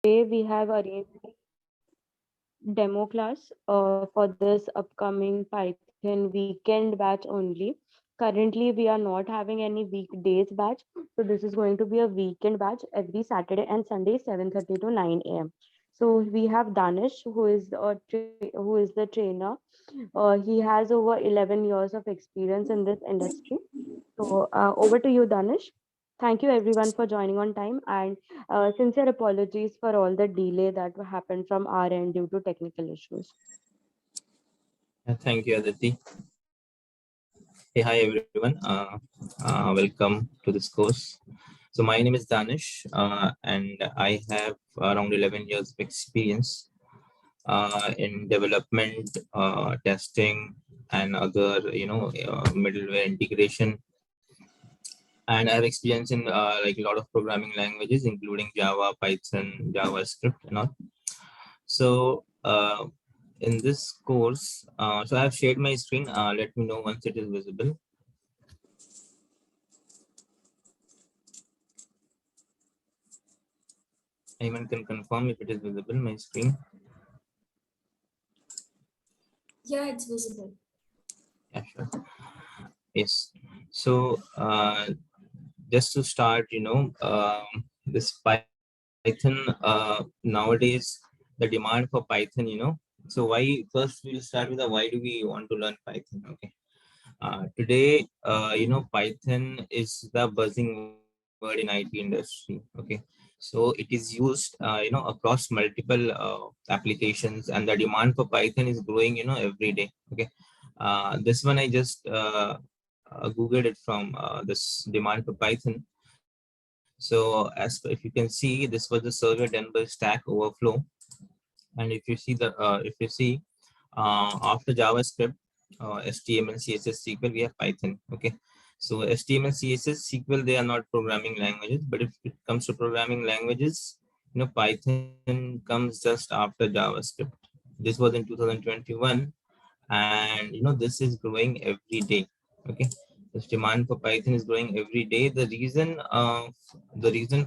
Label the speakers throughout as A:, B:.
A: Today we have arranged demo class for this upcoming Python weekend batch only. Currently, we are not having any weekdays batch, so this is going to be a weekend batch every Saturday and Sunday, 7:30 to 9 a.m. So we have Danish, who is the trainer. He has over 11 years of experience in this industry. So over to you, Danish. Thank you everyone for joining on time, and sincere apologies for all the delay that happened from our end due to technical issues.
B: Thank you, Aditi. Hey, hi everyone. Welcome to this course. So my name is Danish, and I have around 11 years of experience in development, testing, and other, middleware integration. And I have experience in like a lot of programming languages, including Java, Python, JavaScript, and all. So in this course, so I have shared my screen. Let me know once it is visible. Anyone can confirm if it is visible, my screen.
C: Yeah, it's visible.
B: Yeah, sure. Yes. So just to start, this Python nowadays, the demand for Python, so why first we'll start with the why do we want to learn Python? Okay. Today, Python is the buzzing word in IT industry. Okay. So it is used, across multiple applications, and the demand for Python is growing, every day. Okay. This one I just Googled it from this demand for Python. So if you can see, this was the survey done by Stack Overflow, and if you see after JavaScript, HTML, CSS, SQL, we have Python. Okay, so HTML, CSS, SQL, they are not programming languages, but if it comes to programming languages, Python comes just after JavaScript. This was in 2021, and this is growing every day. Okay, this demand for Python is growing every day. The reason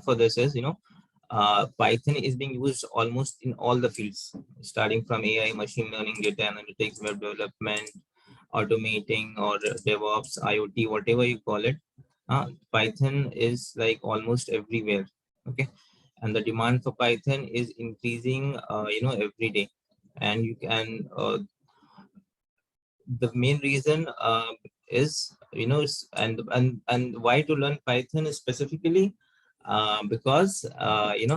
B: for this is, Python is being used almost in all the fields, starting from AI, machine learning, data analytics, web development, automating, or DevOps, IoT, whatever you call it. Python is like almost everywhere. Okay, and the demand for Python is increasing, every day. And you can the main reason is, and why to learn Python is specifically because it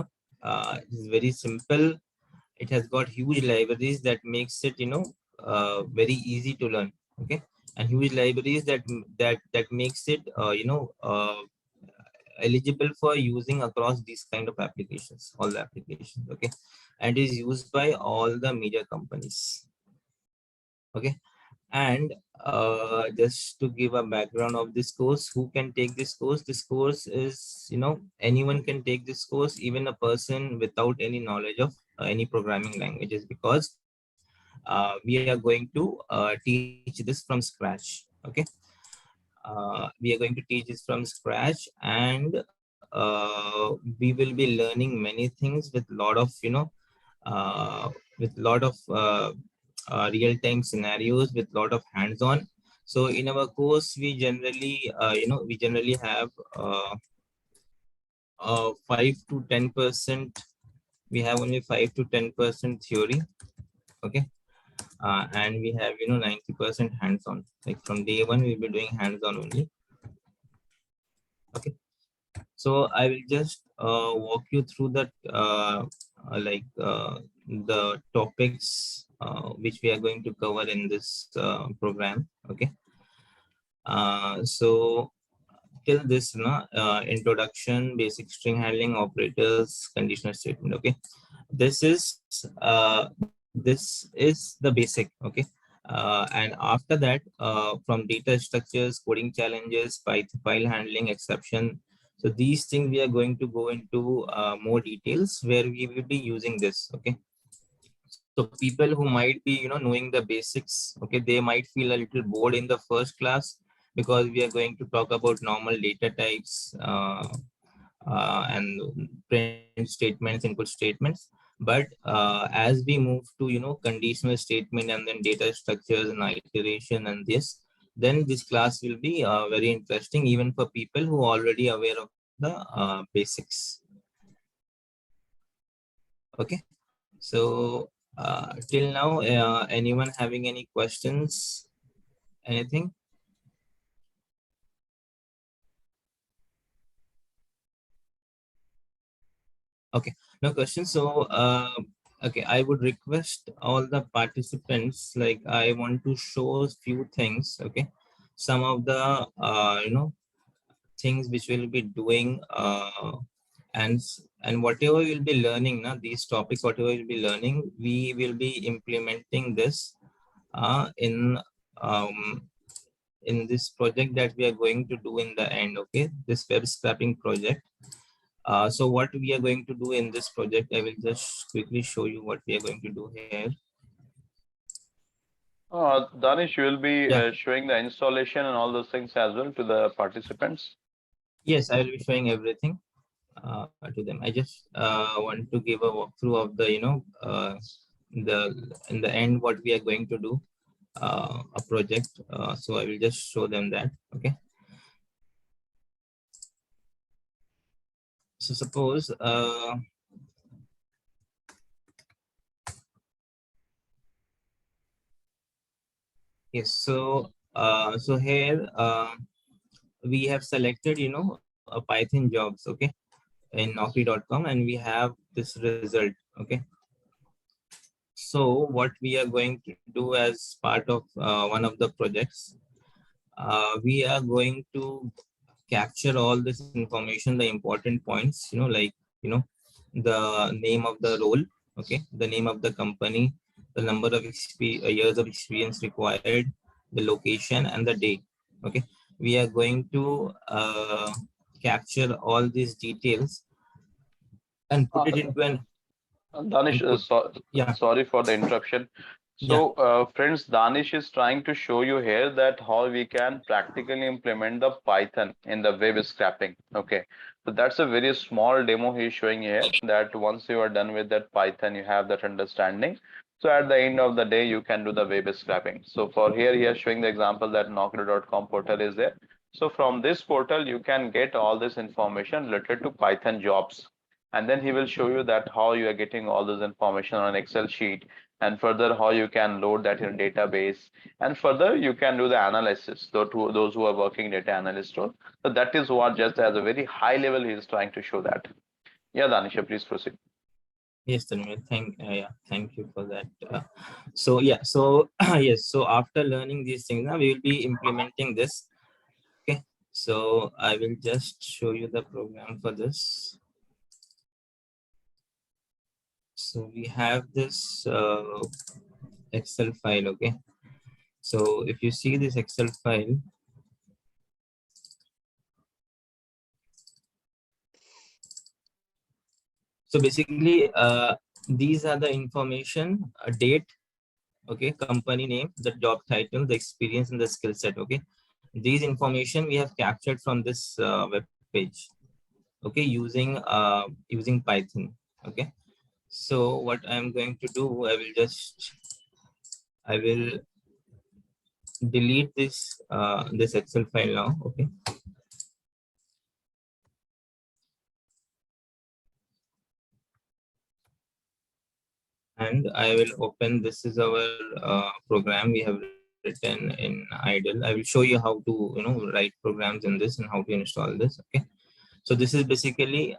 B: is very simple. It has got huge libraries that makes it very easy to learn. Okay, and huge libraries that makes it eligible for using across these kind of applications, all the applications. Okay, and is used by all the major companies. Okay, and just to give a background of this course, who can take this course? This course is, anyone can take this course, even a person without any knowledge of any programming languages, because we are going to teach this from scratch. Okay, we are going to teach this from scratch, and we will be learning many things with lot of, with lot of real-time scenarios, with lot of hands-on. So in our course, we generally have 5 to 10%. We have only 5 to 10% theory. Okay, and we have 90% hands-on. Like from day one, we'll be doing hands-on only. Okay, so I will just walk you through that, the topics which we are going to cover in this program. Okay, so till this, introduction, basic string handling, operators, conditional statement. Okay, this is the basic. Okay, and after that, from data structures, coding challenges, file handling, exception. So these things we are going to go into more details, where we will be using this. Okay, so people who might be knowing the basics, okay, they might feel a little bored in the first class, because we are going to talk about normal data types, and print statements, input statements. But as we move to conditional statement and then data structures and iteration and this, then this class will be very interesting even for people who are already aware of the basics. Okay, so till now, anyone having any questions? Anything? Okay, no questions. So, okay, I would request all the participants, like I want to show a few things. Okay, some of the things which we'll be doing, and whatever we'll be learning now, these topics, whatever we'll be learning, we will be implementing this um, in this project that we are going to do in the end. Okay, this web scraping project. So what we are going to do in this project, I will just quickly show you what we are going to do here.
D: Danish, you will be
B: Yeah.
D: showing the installation and all those things as well to the participants.
B: Yes, I will be showing everything to them. I just want to give a walkthrough of the, the in the end what we are going to do, a project. So I will just show them that. Okay. So suppose yes. So here we have selected a Python jobs. Okay, in Naukri.com, and we have this result. Okay, so what we are going to do as part of one of the projects, we are going to capture all this information, the important points, like the name of the role, okay, the name of the company, the number of years of experience required, the location and the date. Okay, we are going to capture all these details and put
D: Uh,
B: it into an
D: Danish,
B: input. Yeah,
D: sorry for the interruption.
B: yeah.
D: So, friends, Danish is trying to show you here that how we can practically implement the Python in the web scraping. Okay, so that's a very small demo he's showing here. That once you are done with that Python, you have that understanding. So at the end of the day, you can do the web scraping. So for here, he is showing the example that Naukri.com portal is there. So from this portal, you can get all this information related to Python jobs, and then he will show you that how you are getting all this information on an Excel sheet, and further how you can load that in a database, and further you can do the analysis, those who are working data analyst role. So that is what, just as a very high level, he is trying to show that. Yeah, Danisha, please proceed.
B: Yes, Tanvir, yeah, thank you for that. So yeah, so yes, so after learning these things, now we will be implementing this. Okay, so I will just show you the program for this. So we have this Excel file. Okay, so if you see this Excel file, so basically these are the information, date, okay, company name, the job title, the experience and the skill set. Okay, these information we have captured from this web page, okay, using Python. Okay, so what I'm going to do, I will delete this Excel file now. Okay, and I will open, this is our program we have written in idle. I will show you how to write programs in this and how to install this. Okay, so this is basically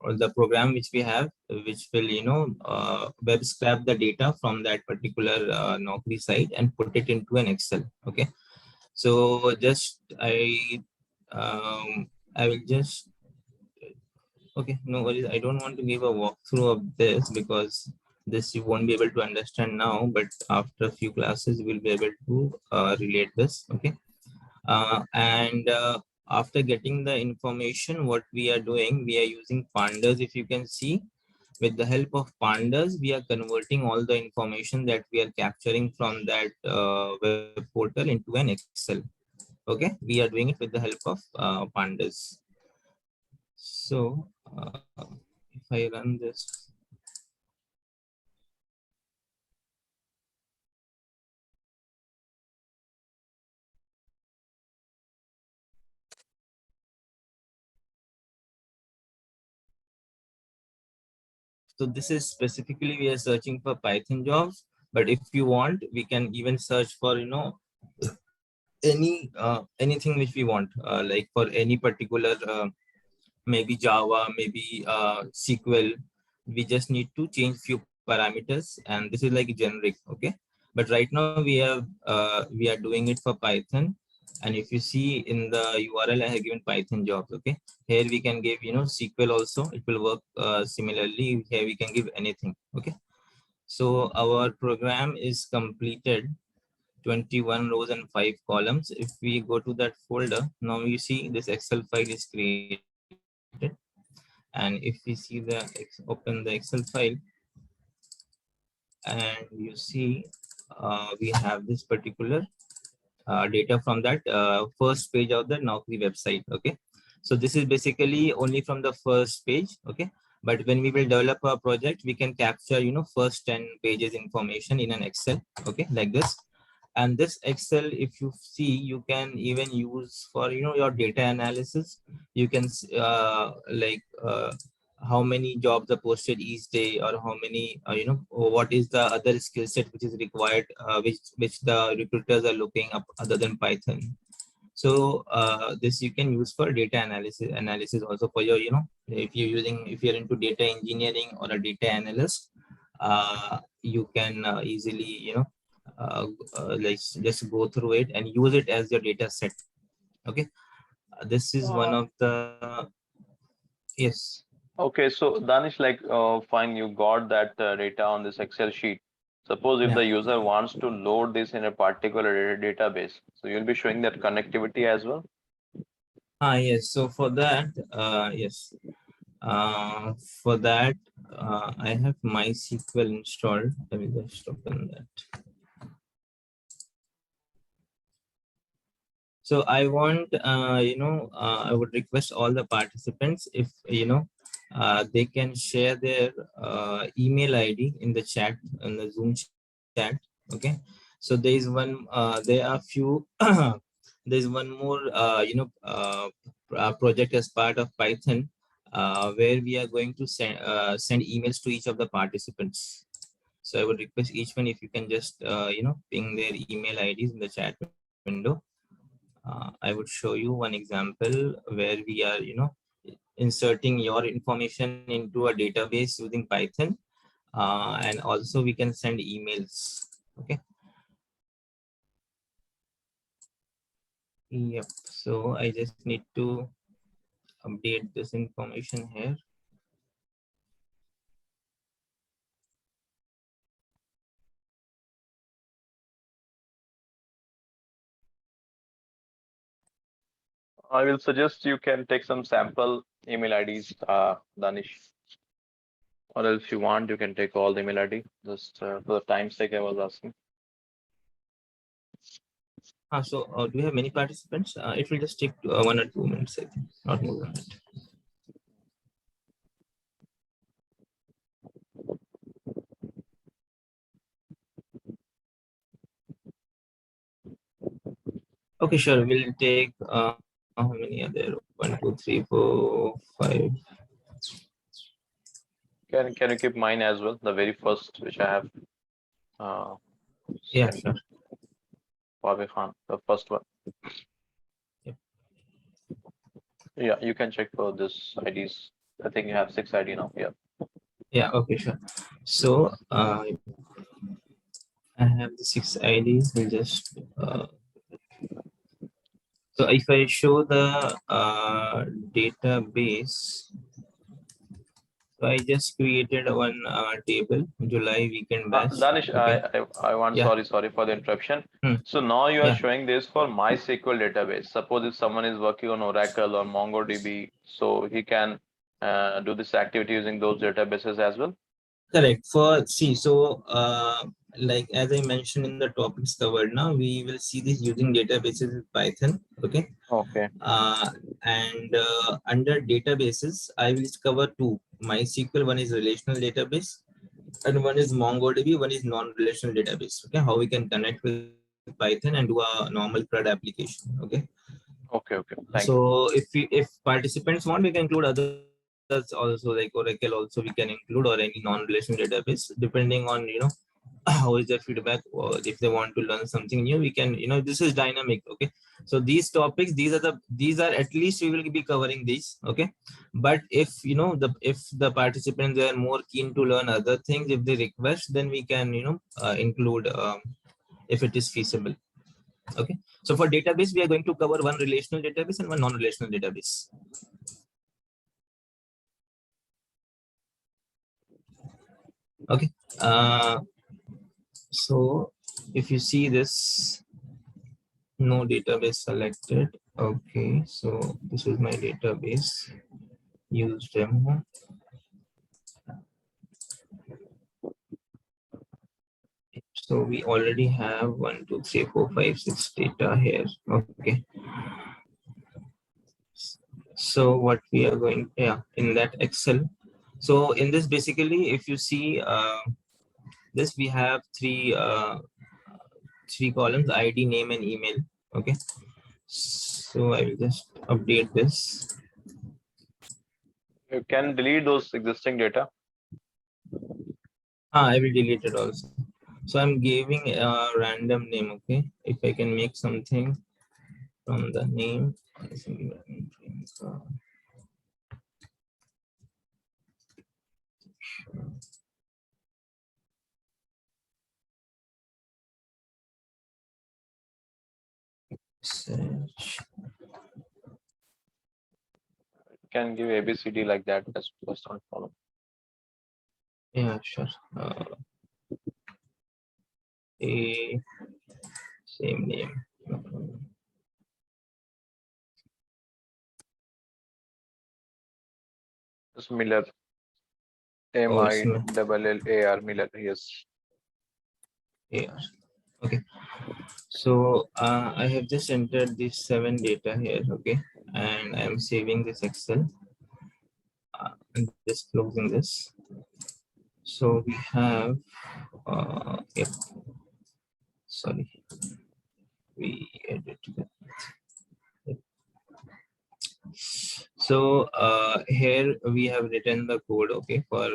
B: or the program which we have, which will web scrap the data from that particular Naukri site and put it into an Excel. Okay, so just I will just, okay, no worries, I don't want to give a walkthrough of this because this you won't be able to understand now, but after a few classes we'll be able to relate this. Okay, and after getting the information, what we are doing, we are using pandas. If you can see, with the help of pandas, we are converting all the information that we are capturing from that web portal into an Excel. Okay, we are doing it with the help of pandas. So if I run this, so this is specifically we are searching for Python jobs. But if you want, we can even search for anything which we want, like for any particular maybe Java, maybe SQL. We just need to change few parameters, and this is like generic, okay? But right now we are doing it for Python, and if you see in the URL, I have given Python jobs, okay? Here we can give SQL also. It will work similarly. Here we can give anything, okay? So our program is completed. 21 rows and 5 columns. If we go to that folder, now you see this Excel file is created. And if we see open the Excel file, and you see we have this particular data from that first page of the Naukri website, okay? So this is basically only from the first page, okay? But when we will develop a project, we can capture first 10 pages information in an Excel, okay, like this. And this Excel, if you see, you can even use for your data analysis. You can like how many jobs are posted each day, or how many or what is the other skill set which is required, which the recruiters are looking up other than Python. So this you can use for data analysis also for your if you're into data engineering or a data analyst, you can easily like just go through it and use it as your data set, okay? This is one
A: Yeah.
B: of the, yes.
D: Okay, so Danish, like, fine, you got that data on this Excel sheet. Suppose if
B: Yeah.
D: the user wants to load this in a particular database, so you'll be showing that connectivity as well.
B: Yes. So for that, yes. For that, I have MySQL installed. Let me just open that. So I want, I would request all the participants, if they can share their email ID in the chat, in the Zoom chat. Okay. So there is one, there are few, there's one more, project as part of Python, where we are going to send emails to each of the participants. So I would request each one, if you can just, ping their email IDs in the chat window. I would show you one example where we are, inserting your information into a database using Python, and also we can send emails. Okay. Yep. So I just need to update this information here.
D: I will suggest you can take some sample email IDs, Danish, or else if you want, you can take all the email ID. Just for the time's sake, I was asking.
B: So do we have many participants? It will just take 1 or 2 minutes, I think, not more than that. Okay, sure. We'll take how many are there? 1, 2, 3, 4, 5.
D: Can you keep mine as well? The very first which I have
B: Yeah,
D: sent.
B: sure.
D: Bobby Khan, the first one.
B: Yep.
D: Yeah, you can check for this IDs. I think you have 6 ID now. Yeah.
B: Yeah, okay, sure. So I have the 6 IDs. We'll just so if I show the database, so I just created one table, July weekend batch.
D: Danish,
B: Okay.
D: I want,
B: Yeah.
D: sorry for the interruption.
B: Hmm.
D: So now you are
B: Yeah.
D: showing this for MySQL database. Suppose if someone is working on Oracle or MongoDB, so he can do this activity using those databases as well.
B: Correct. For see, so like as I mentioned in the topics covered now, we will see this using databases with Python. Okay.
D: Okay.
B: Uh, and under databases, I will cover two. MySQL, one is relational database, and one is MongoDB, one is non-relational database. Okay, how we can connect with Python and do a normal CRUD application. Okay,
D: Okay. Okay. Thank you.
B: so if participants want, we can include others also, like Oracle also we can include, or any non-relational database, depending on how is their feedback, or if they want to learn something new, we can, this is dynamic. Okay, so these topics, these are at least we will be covering these. Okay, but if if the participants are more keen to learn other things, if they request, then we can include, if it is feasible. Okay, so for database, we are going to cover one relational database and one non-relational database. Okay, so if you see this, no database selected. Okay, so this is my database, use demo. So we already have 1 2 3 4 5 6 data here. Okay, so what we are going, yeah, in that Excel. So in this, basically, if you see this, we have three columns: ID, name, and email. Okay, so I will just update this.
D: You can delete those existing data.
B: I will delete it also. So I'm giving a random name. Okay, if I can make something from the name. Search.
D: You can give ABCD like that. That's not follow.
B: Yeah, sure. A same name. No problem.
D: It's Miller.
B: Oh, it's
D: MILLAR Miller. Yes.
B: yeah. Okay. So I have just entered these 7 data here. Okay, and I'm saving this Excel. And just closing this. So we have yep. Sorry, we edit that. Yep. So here we have written the code. Okay, for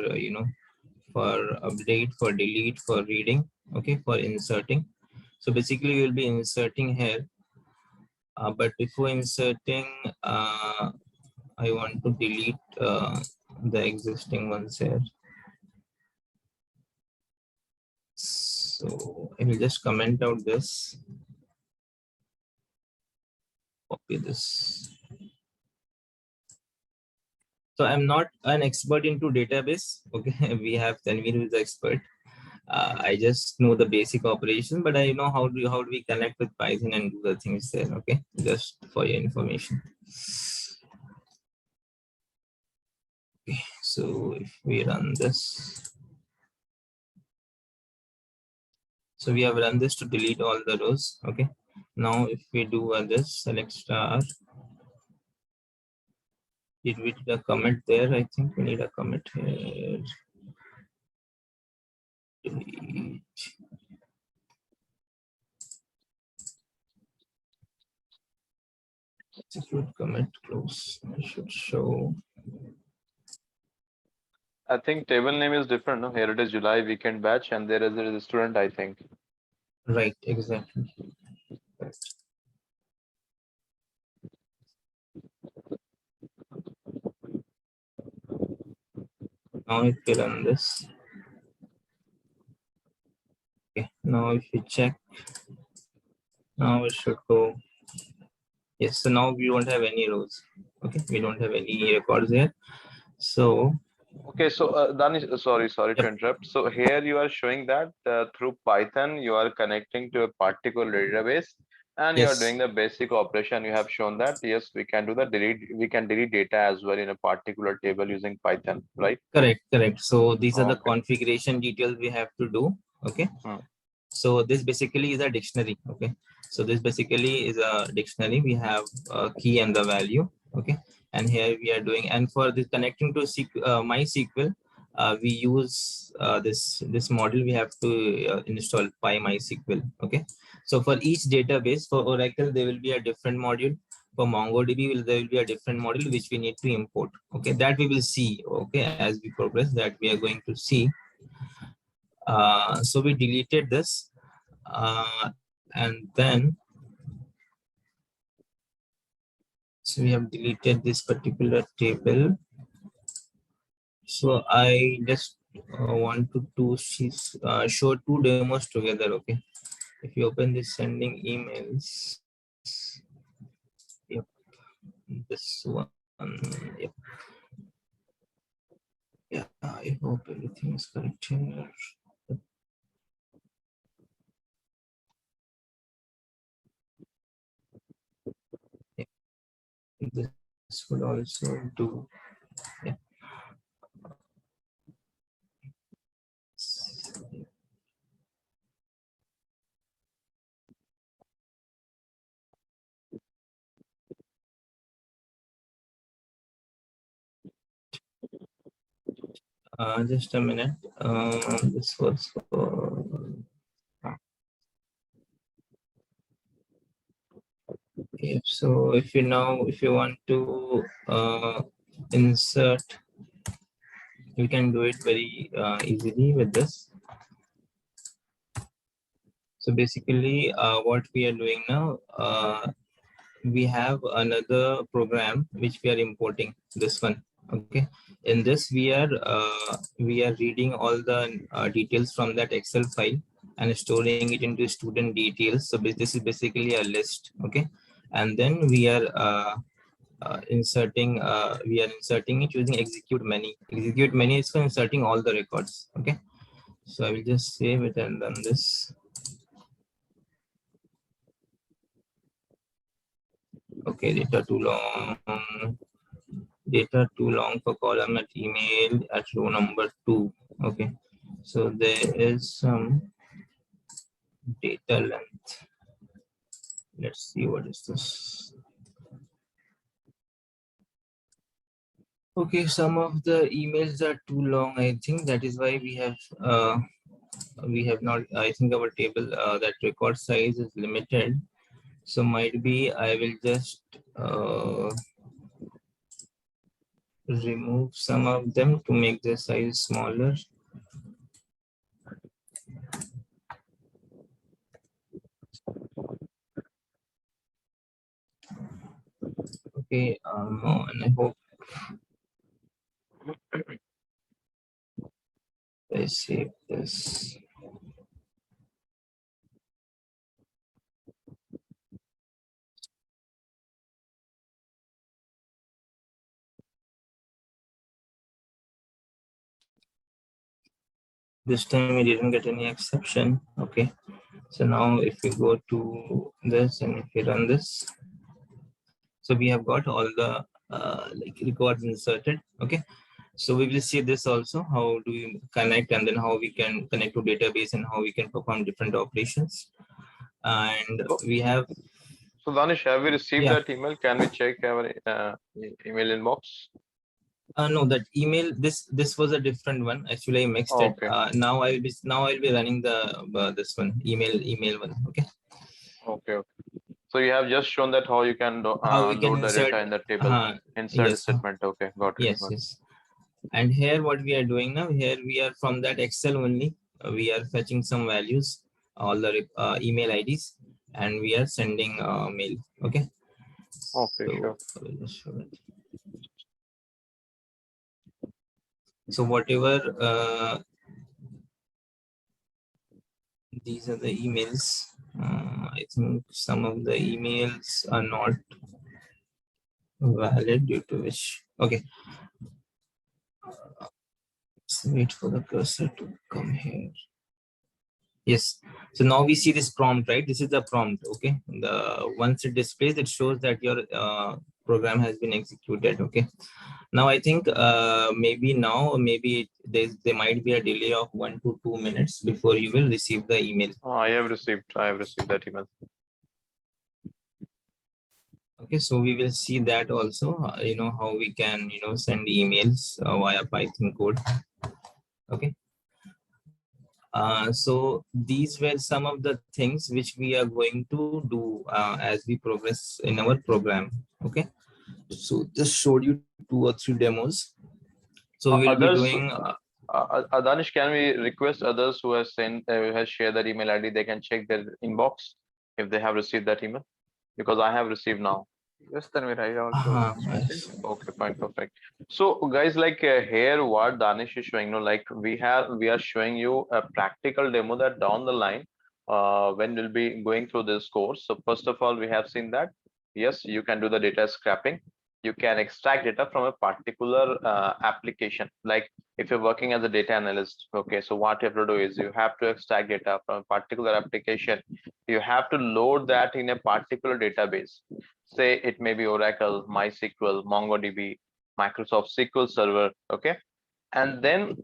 B: for update, for delete, for reading. Okay, for inserting. So basically, we will be inserting here. But before inserting, I want to delete the existing ones here. So I will just comment out this, copy this. So I'm not an expert into database. Okay, we have Tanvir who is the expert. I just know the basic operation, but I know how do we connect with Python and do the things there. Okay, just for your information. Okay, so if we run this, so we have run this to delete all the rows. Okay, now if we do this, select star. Did we need a comment there? I think we need a comment here. Delete. Execute commit, close. I should show.
D: I think table name is different. No, here it is July weekend batch, and there is a student. I think.
B: Right, exactly. Right. Now if we run this. Okay, now if we check, now it should go. Yes, so now we don't have any rows. Okay, we don't have any records here. So
D: Okay, so Danish, sorry to
B: yep,
D: interrupt. So here you are showing that through Python you are connecting to a particular database, and you are doing
B: yes,
D: the basic operation. You have shown that yes, we can do the delete. We can delete data as well in a particular table using Python, right?
B: correct. So these are the
D: Okay.
B: configuration details we have to do. Okay.
D: Hmm.
B: So this basically is a dictionary. Okay. So this basically is a dictionary. We have a key and the value. Okay. And here we are doing, and for this connecting to MySQL, we use this model. We have to install PyMySQL. Okay. So for each database, for Oracle, there will be a different module. For MongoDB, there will be a different module which we need to import. Okay. That we will see. Okay. As we progress, that we are going to see. So we deleted this, and then so we have deleted this particular table. So I just want to show two demos together. Okay, if you open this sending emails, yep, this one, yep, yeah, I hope everything is correct here. Yeah, this would also do. Yeah. Just a minute. This was for. Yeah, so if you want to insert, you can do it very easily with this. So basically, what we are doing now, we have another program which we are importing. This one, okay. In this, we are reading all the details from that Excel file and storing it into student details. So this is basically a list, okay. And then we are inserting it using execute many is for inserting all the records. Okay, so I will just save it and run this. Okay, data too long for column at email at row number 2. Okay, so there is some data length. Let's see what is this. Okay, some of the emails are too long. I think that is why we have not. I think our table that record size is limited. So might be I will just remove some of them to make the size smaller. Okay, and I hope I save this. This time we didn't get any exception. Okay, so now if we go to this and if we run this, so we have got all the like records inserted. Okay, so we will see this also, how do we connect, and then how we can connect to database and how we can perform different operations. And
D: So,
B: we have,
D: so Danish, have we received
B: yeah,
D: that email? Can we check our email inbox?
B: no, that email, this was a different one. Actually, I mixed it.
D: Okay.
B: Now I'll be running the this one, email one. Okay.
D: Okay. So you have just shown that how you can
B: How we can
D: load the
B: insert,
D: data in the table, insert
B: yes,
D: statement. Okay, got it.
B: yes, yes. And here what we are doing now, here we are from that Excel only, we are fetching some values, all the email IDs, and we are sending mail. Okay.
D: Okay,
B: So
D: sure.
B: I will just show it. So whatever these are the emails. I think some of the emails are not valid, due to which, okay, let's wait for the cursor to come here. Yes, so now we see this prompt, right? This is the prompt. Okay, the once it displays, it shows that your program has been executed. Okay. Now I think maybe there might be a delay of 1 to 2 minutes before you will receive the email.
D: I have received that email.
B: Okay, so we will see that also. How we can send emails via Python code. Okay. So these were some of the things which we are going to do as we progress in our program. Okay. So just showed you 2 or 3 demos. So we will be
D: Others,
B: doing.
D: Danish, can we request others who has shared that email ID, they can check their inbox if they have received that email, because I have received now.
E: Yes, Tanvir, I also received
B: Yes.
E: it.
D: Okay, fine, perfect. So guys, like here what Danish is showing, like we are showing you a practical demo that down the line, when we'll be going through this course. So first of all, we have seen that yes, you can do the data scraping. You can extract data from a particular application. Like if you're working as a data analyst, okay, so what you have to do is you have to extract data from a particular application. You have to load that in a particular database. Say it may be Oracle, MySQL, MongoDB, Microsoft SQL Server, okay? And then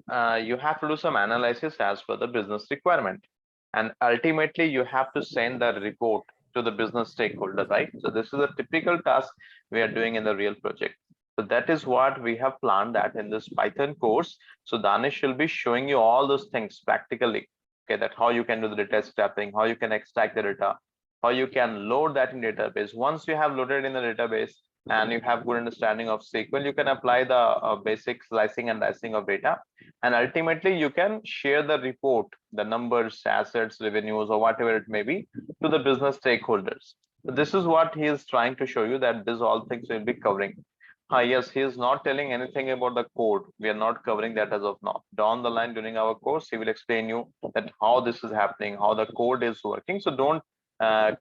D: you have to do some analysis as per the business requirement. And ultimately, you have to send the report to the business stakeholder, right? So this is a typical task we are doing in the real project. So that is what we have planned that in this Python course. So Danish will be showing you all those things practically, okay, that how you can do the data scraping, how you can extract the data, how you can load that in database. Once you have loaded in the database and you have good understanding of SQL, you can apply the basic slicing and dicing of data. And ultimately, you can share the report, the numbers, assets, revenues, or whatever it may be, to the business stakeholders. So this is what he is trying to show you, that this all things will be covering. Yes, he is not telling anything about the code. We are not covering that as of now. Down the line during our course, he will explain you that how this is happening, how the code is working. So don't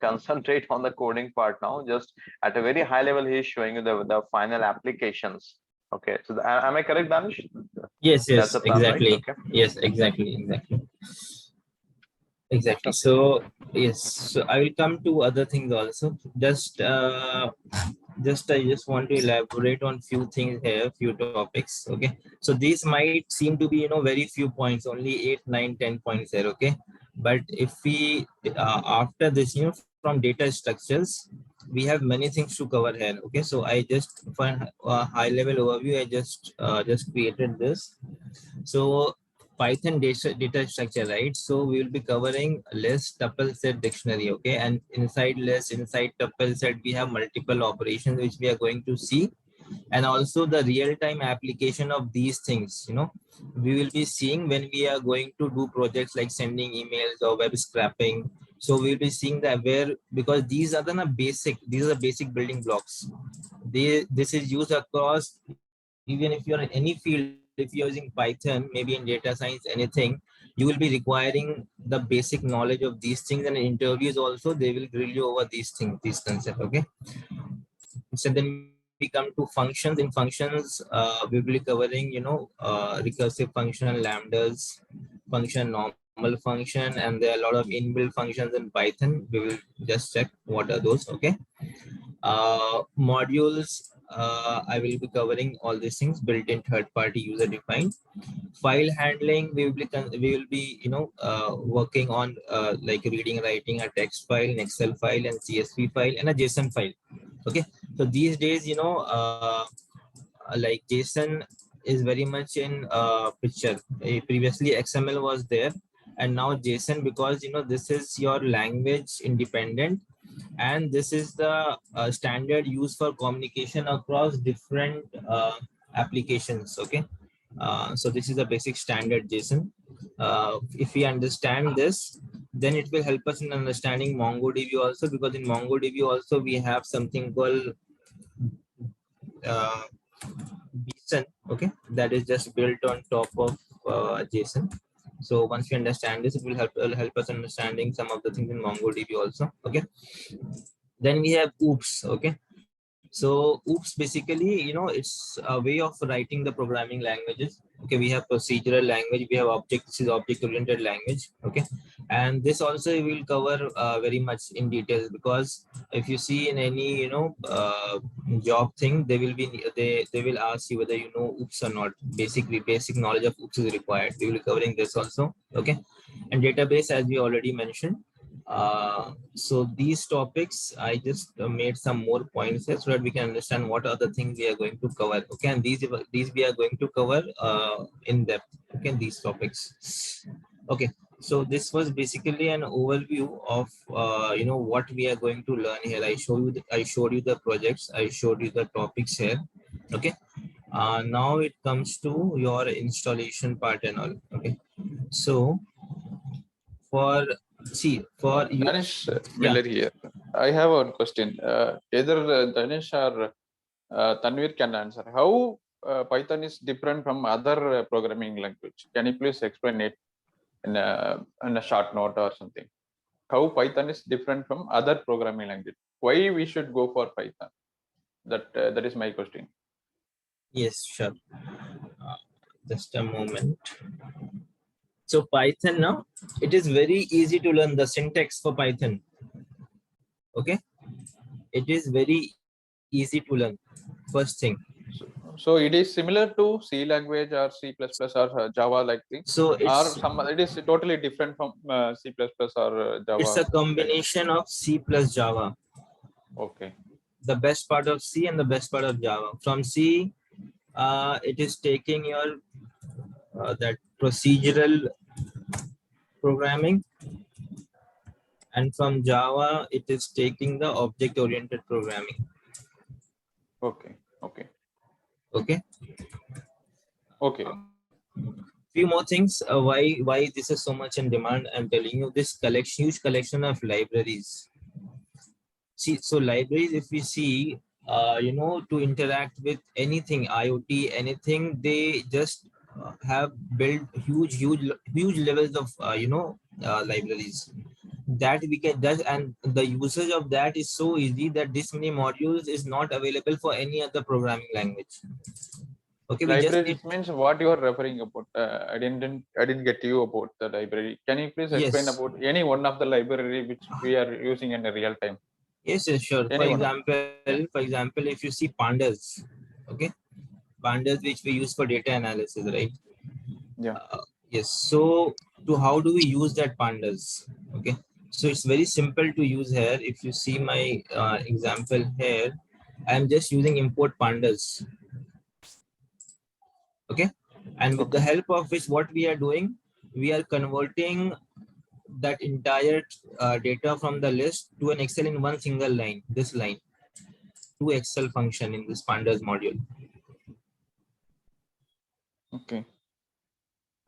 D: concentrate on the coding part now. Just at a very high level, he is showing you the final applications. Okay, so am I correct, Danish?
B: Yes,
D: That's the plan, right?
B: exactly.
D: Okay.
B: Yes, exactly. So yes, so I will come to other things also. I just want to elaborate on few things here, few topics. Okay, so these might seem to be very few points, only 8, 9, 10 points here. Okay, but if we after this, from data structures, we have many things to cover here. Okay, so I just for a high level overview, I just created this. So Python data structure, right? So we will be covering list, tuple, set, dictionary, okay? And inside list, inside tuple, set, we have multiple operations which we are going to see, and also the real-time application of these things. We will be seeing when we are going to do projects like sending emails or web scraping. So we'll be seeing that because these are the basic building blocks. This is used across, even if you're in any field. If you're using Python, maybe in data science, anything, you will be requiring the basic knowledge of these things, and in interviews also they will grill you over these concepts. Okay, so then we come to functions. In functions, we will be covering recursive function, lambdas function, normal function, and there are a lot of inbuilt functions in Python. We will just check what are those. Okay, modules, I will be covering all these things: built-in, third-party, user-defined. File handling, we will be working on like reading, writing a text file, an Excel file, and CSV file, and a JSON file. Okay, so these days, like JSON is very much in picture. Previously XML was there, and now JSON, because this is your language independent, and this is the standard used for communication across different applications. Okay, so this is the basic standard JSON. If we understand this, then it will help us in understanding MongoDB also, because in MongoDB also we have something called uh, JSON. Okay, that is just built on top of JSON. So once we understand this, it'll help us understanding some of the things in MongoDB also. Okay, then we have oops. Okay, so So oops, basically, it's a way of writing the programming languages. Okay, we have procedural language, we have object, this is object oriented language. Okay, and this also will cover very much in detail, because if you see in any job thing, they will ask you whether you know oops or not. Basically, basic knowledge of oops is required. We will be covering this also. Okay, and database, as we already mentioned. So these topics, I just made some more points here so that we can understand what other things we are going to cover. Okay, and these we are going to cover in depth. Okay, these topics. Okay, so this was basically an overview of what we are going to learn here. I showed you the projects, I showed you the topics here. Okay, now it comes to your installation part and all. Okay, so for for you.
E: Danish
B: Yeah.
E: Miller here. I have one question. Either Danish or Tanvir can answer. How Python is different from other programming language? Can you please explain it in a short note or something? How Python is different from other programming language? Why we should go for Python? That is my question.
B: Yes, sure. Just a moment. So Python now, it is very easy to learn the syntax for Python. Okay, it is very easy to learn. First thing.
E: So it is similar to C language or C++ or Java like thing,
B: So
E: or some it is totally different from C++ or
B: it's
E: Java.
B: a combination of C plus Java.
E: Okay.
B: The best part of C and the best part of Java. From C, it is taking your that procedural programming, and from Java, it is taking the object-oriented programming.
E: Okay. Okay.
B: Okay.
E: Okay.
B: Few more things. Why this is so much in demand? I'm telling you, this huge collection of libraries. See, so libraries, if we see, to interact with anything, IoT, anything, they just have built huge levels of libraries that we can just, and the usage of that is so easy that this many modules is not available for any other programming language. Okay, we just need.
E: Libraries means what you are referring about. I didn't get you about the library. Can you please explain
B: Yes,
E: about any one of the library which we are using in a real time?
B: yes, sure.
E: Any one of
B: For example, if you see pandas, okay, pandas which we use for data analysis, right?
E: yeah.
B: Yes. So, to how do we use that pandas? Okay. So it's very simple to use here. If you see my example here, I'm just using import pandas. Okay. And with the
E: Okay.
B: help of which, what we are doing, we are converting that entire data from the list to an Excel in one single line. This line to Excel function in this pandas module.
E: Okay.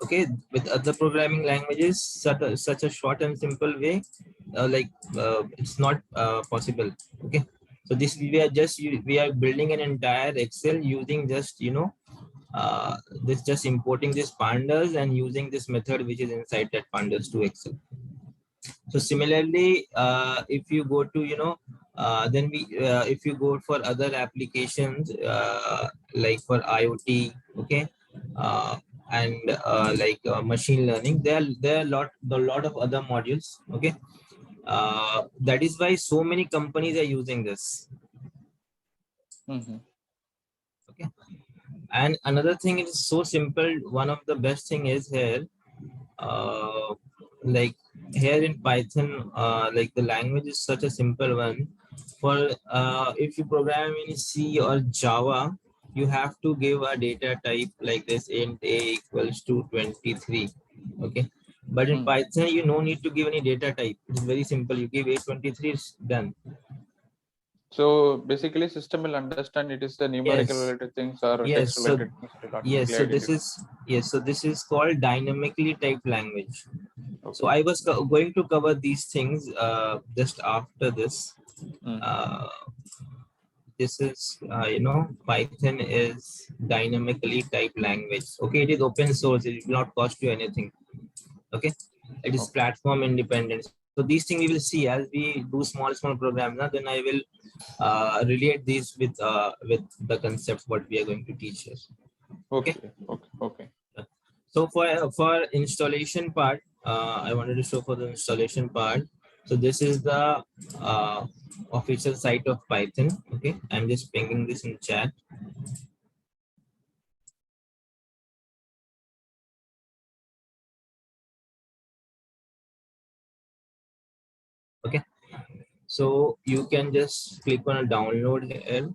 B: Okay, with other programming languages, such a short and simple way, it's not possible. Okay, so this we are building an entire Excel using just this, just importing this pandas and using this method which is inside that pandas to Excel. So similarly, if you go to then we if you go for other applications like for IoT, okay, and machine learning, there are a lot of other modules. Okay, that is why so many companies are using this.
E: Mm-hmm.
B: Okay, and another thing, it is so simple. One of the best thing is here. Like here in Python, like the language is such a simple one. For if you program in C or Java, you have to give a data type like this: int a equals to 23. Okay, but in Python, you no need to give any data type. It's very simple. You give a23, it's done.
E: So basically, system will understand it is the numerical
B: Yes.
E: related things or
B: Yes.
E: text
B: So
E: related things. It will
B: yes.
E: automatically
B: So this
E: identify.
B: is yes. So this is called dynamically typed language. So
E: Okay.
B: I was going to cover these things just after this. Uh, this is, Python is dynamically typed language. Okay, it is open source. It will not cost you anything. Okay, it is
E: Okay.
B: platform independent. So So these things we will see as we do small programs. Now then I will relate these with the concepts what we are going to teach here.
E: Okay. Okay.
B: So for installation part, I wanted to show for the installation part. So this is the official site of Python. Okay, I'm just pinging this in chat. Okay, so you can just click on a download here,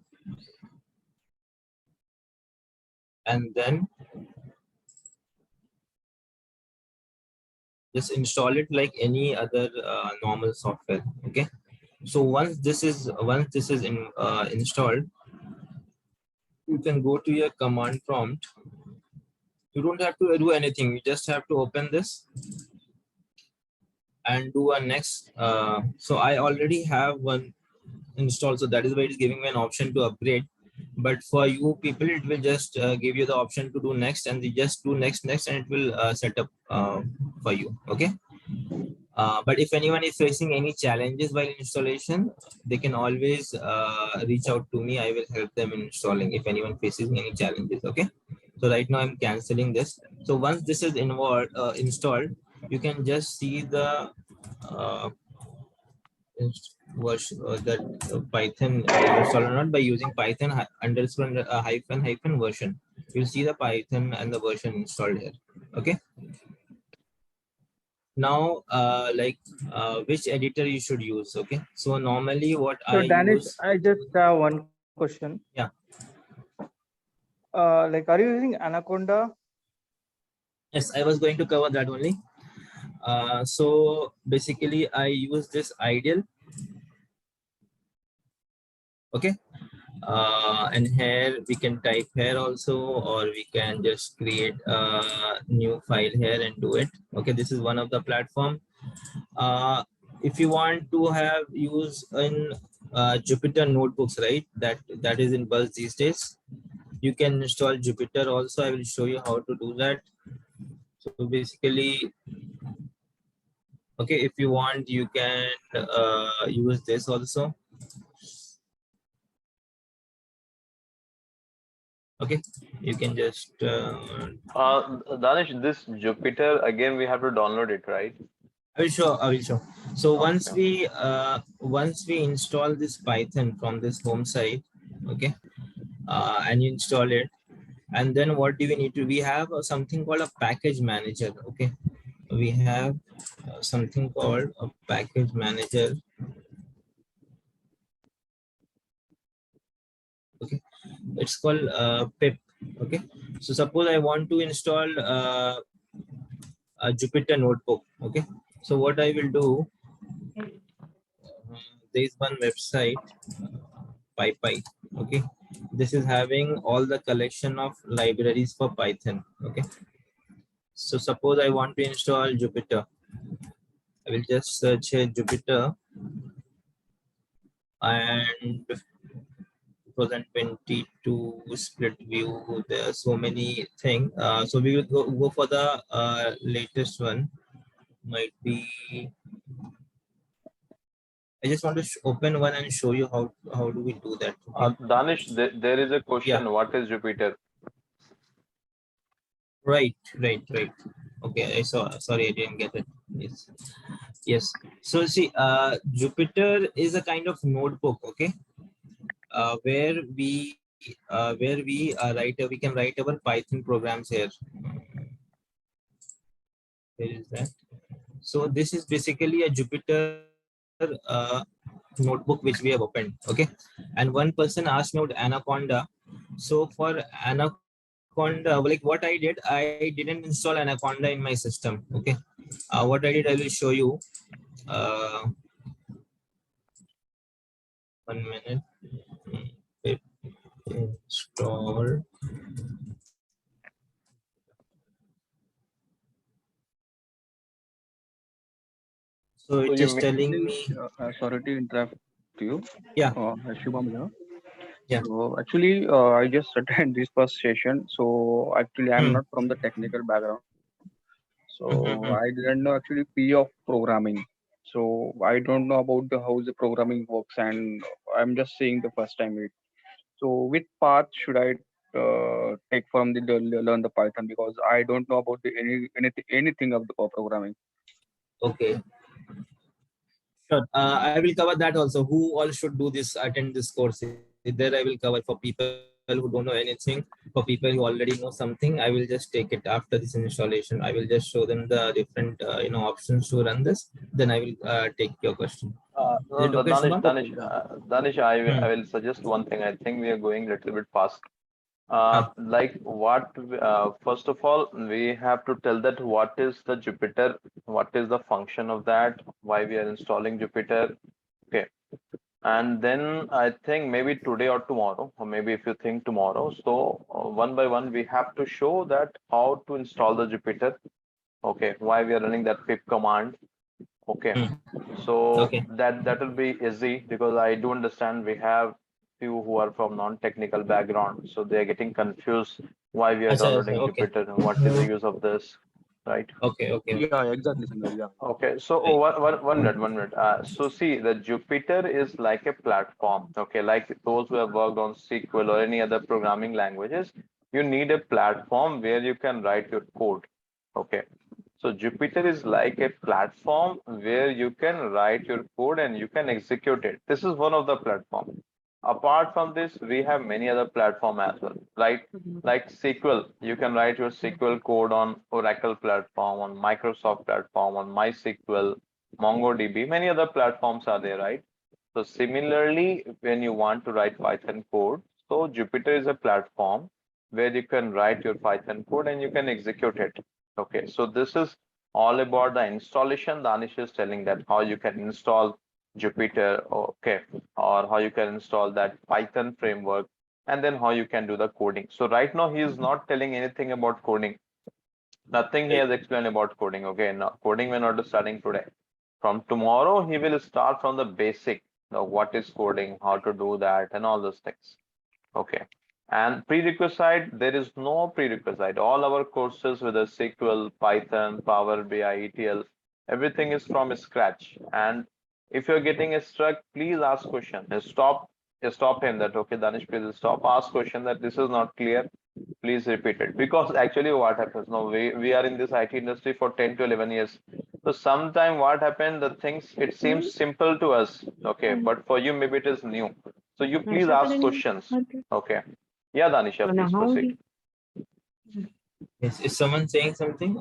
B: and then just install it like any other normal software. Okay, so once this is installed, you can go to your command prompt. You don't have to do anything. You just have to open this and do a next. So I already have one installed, so that is why it's giving me an option to upgrade. But for you people, it will just give you the option to do next, and you just do next, and it will set up for you. Okay. But if anyone is facing any challenges while installation, they can always reach out to me. I will help them in installing if anyone faces any challenges. Okay. So right now I'm canceling this. So once this is installed, you can just see the version that Python installed or not by using Python hyphen version. You'll see the Python and the version installed here. Okay. Now which editor you should use. Okay, so normally what
F: So
B: I
F: Danish,
B: use.
F: I just have one question.
B: Yeah.
F: Like, are you using Anaconda?
B: Yes, I was going to cover that only. So basically I use this ideal. Okay, and here we can type here also, or we can just create a new file here and do it. Okay, this is one of the platform. If you want to have use in Jupyter notebooks, right, that is in buzz these days, you can install Jupyter also. I will show you how to do that. So basically, okay, if you want, you can use this also. Okay, you can just
D: Danish, this Jupyter, again, we have to download it, right?
B: I will show. So
D: Okay.
B: once we install this Python from this home site, okay, and you install it, and then what do we need to? We have something called a package manager. Okay, we have something called a package manager. Okay, it's called pip. Okay, so suppose I want to install a Jupyter notebook. Okay, so what I will do, there is one website, PyPy. Okay, this is having all the collection of libraries for Python. Okay, so suppose I want to install Jupyter. I will just search here Jupyter, and 2022 split view. There are so many things. So we will go for the latest one. Might be. I just want to open one and show you how do we do that. Okay?
D: Danish, there is a question.
B: Yeah.
D: What is Jupyter?
B: Right. Okay, I saw. Sorry, I didn't get it. Yes. So see, Jupyter is a kind of notebook. Okay, where we can write our Python programs here. Where is that? So this is basically a Jupyter notebook which we have opened. Okay, and one person asked me about Anaconda. So for Anaconda, like what I did, I didn't install Anaconda in my system. Okay, what I did, I will show you. 1 minute. Install. So it
D: you
B: is telling me.
G: Sorry to interrupt you.
B: Yeah.
G: Shubham here.
B: Yeah.
G: So actually, I just attended this first session. So actually, I'm not from the technical background. So I didn't know actually P of programming. So I don't know about the how the programming works, and I'm just seeing the first time it. So which path should I take from the learn the Python, because I don't know about the anything of the programming.
B: Okay. Sure. I will cover that also. Who all should do this, attend this course? There I will cover for people who don't know anything. For people who already know something, I will just take it after this installation. I will just show them the different, options to run this. Then I will take your question. Is it
D: No,
B: okay, Shubham?
D: Danish, I
B: Hmm.
D: will suggest one thing. I think we are going a little bit fast.
B: Ah,
D: Like what, first of all, we have to tell that what is the Jupyter, what is the function of that, why we are installing Jupyter. Okay. And then I think maybe today or tomorrow, or maybe if you think tomorrow, so one by one, we have to show that how to install the Jupyter. Okay. Why we are running that pip command. Okay.
B: hmm.
D: So
B: Okay.
D: that will be easy because I do understand we have few who are from non-technical background, so they are getting confused why we are
B: Acha,
D: downloading
B: okay.
D: Jupyter and what is the use of this, right?
B: Okay. Okay.
G: Yeah, exactly, Sanjay. Yeah.
D: Okay, so
B: Right.
D: one minute, one minute. So see, the Jupyter is like a platform. Okay, like those who have worked on SQL or any other programming languages, you need a platform where you can write your code. Okay, so Jupyter is like a platform where you can write your code and you can execute it. This is one of the platform. Apart from this, we have many other platform as well, right? Like SQL, you can write your SQL code on Oracle platform, on Microsoft platform, on MySQL, MongoDB, many other platforms are there, right? So similarly, when you want to write Python code, so Jupyter is a platform where you can write your Python code and you can execute it. Okay, so this is all about the installation. Danish is telling that how you can install Jupyter, okay, or how you can install that Python framework, and then how you can do the coding. So right now he is not telling anything about coding. Nothing he
B: Right.
D: has explained about coding. Okay, now coding we're not starting today. From tomorrow he will start from the basic. Now what is coding, how to do that, and all those things. Okay. And prerequisite, there is no prerequisite. All our courses with SQL, Python, Power BI, ETL, everything is from scratch. And if you're getting stuck, please ask question. Stop him that, okay, Danish, please stop. Ask question that this is not clear. Please repeat it. Because actually what happens now, we are in this IT industry for 10 to 11 years. So sometime what happened, the things, it seems simple to us. Okay. But for you, maybe it is new. So you please ask questions. Okay. Yeah, Danisha, please proceed.
B: Is someone saying something?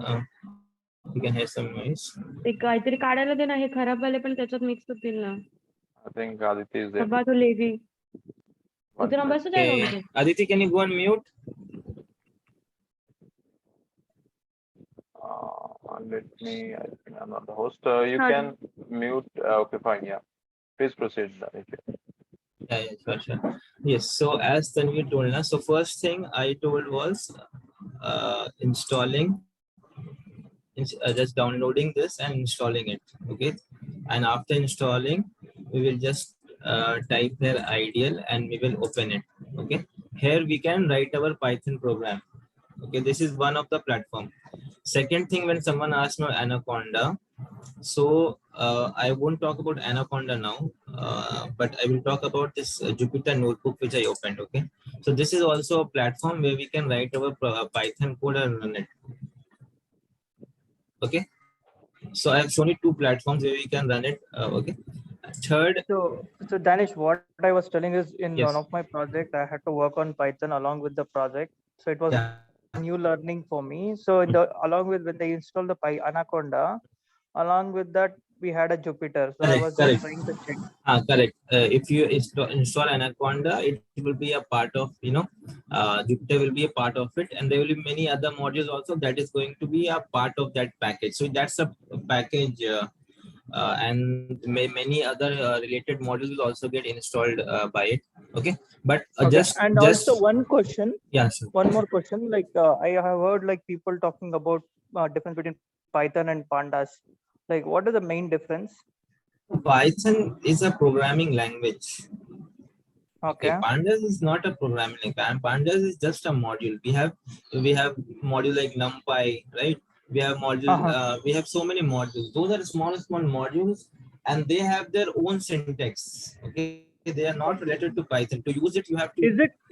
B: You can hear some noise.
A: ते काहीतरी काढायला दे ना, हे खराब वाले पण त्याच्यात mix होतील ना.
D: I think Aditi is there.
A: सबा तो लेगी.
D: One
A: उतना
D: minute.
A: बस हो जाएगा
B: Okay.
A: उधर.
B: Aditi, can you go on mute?
D: Let me, I think I'm not the host. You
A: Sorry.
D: can mute. Okay, fine. Yeah. Please proceed, Danisha.
B: Yeah, sure. Yes. So as Tanvi told us, so first thing I told was installing, just downloading this and installing it. Okay. And after installing, we will just type here ideal and we will open it. Okay. Here we can write our Python program. Okay. This is one of the platform. Second thing, when someone asks me Anaconda, so I won't talk about Anaconda now, but I will talk about this Jupyter notebook which I opened. Okay, so this is also a platform where we can write our Python code and run it. Okay, so I have shown you two platforms where we can run it. Okay, third,
F: So Danish, what I was telling is in
B: yes,
F: one of my project, I had to work on Python along with the project. So it was
B: yeah,
F: new learning for me. So in the along with when they installed the Anaconda, along with that we had a Jupyter. So I was just
B: correct.
F: trying to check.
B: Correct. If you install Anaconda, it will be a part of, Jupyter will be a part of it, and there will be many other modules also that is going to be a part of that package. So that's a package, and many other related modules will also get installed by it. Okay, but
F: Okay. And also
B: just
F: one question,
B: yeah, sure.
F: one more question. Like I have heard like people talking about difference between Python and Pandas. Like what is the main difference?
B: Python is a programming language. Okay,
F: Okay.
B: Pandas is not a programming language. Pandas is just a module. We have module like NumPy, right? We have module. We have so many modules. Those are small modules and they have their own syntax. Okay, they are not related to Python. To use it, you have to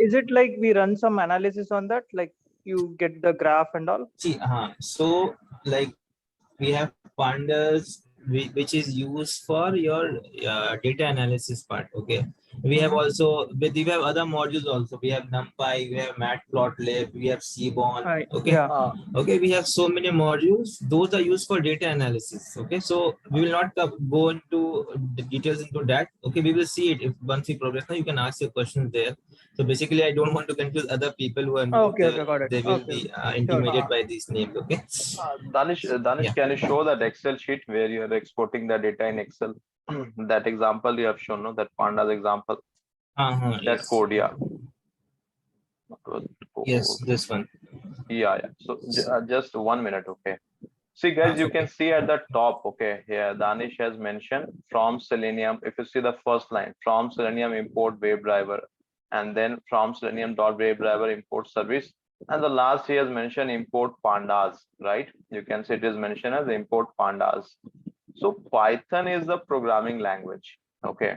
F: Is it like we run some analysis on that, like you get the graph and all?
B: see. So like we have pandas, which is used for your data analysis part. Okay, we have also, but we have other modules also. We have NumPy, we have Matplotlib, we have Seaborn. Okay,
F: Yeah.
B: okay, we have so many modules. Those are used for data analysis. Okay, so we will not go into the details into that. Okay, we will see it if once we progress. Now you can ask your questions there. So basically, I don't want to confuse other people who are new.
F: Okay, got it.
B: They will
F: Okay,
B: be
F: sure.
B: intimidated by these names. Okay.
D: Danish, can you show that Excel sheet where you are exporting the data in Excel? That example you have shown, no? That pandas example, that
B: Yes.
D: code, yeah.
B: Yes, this one.
D: Yeah. So just 1 minute, okay. See, guys, you can see at the top, okay, here Danish has mentioned from Selenium. If you see the first line, from Selenium import WebDriver, and then from Selenium.WebDriver import service, and the last he has mentioned import pandas, right? You can see it is mentioned as import pandas. So Python is the programming language, okay.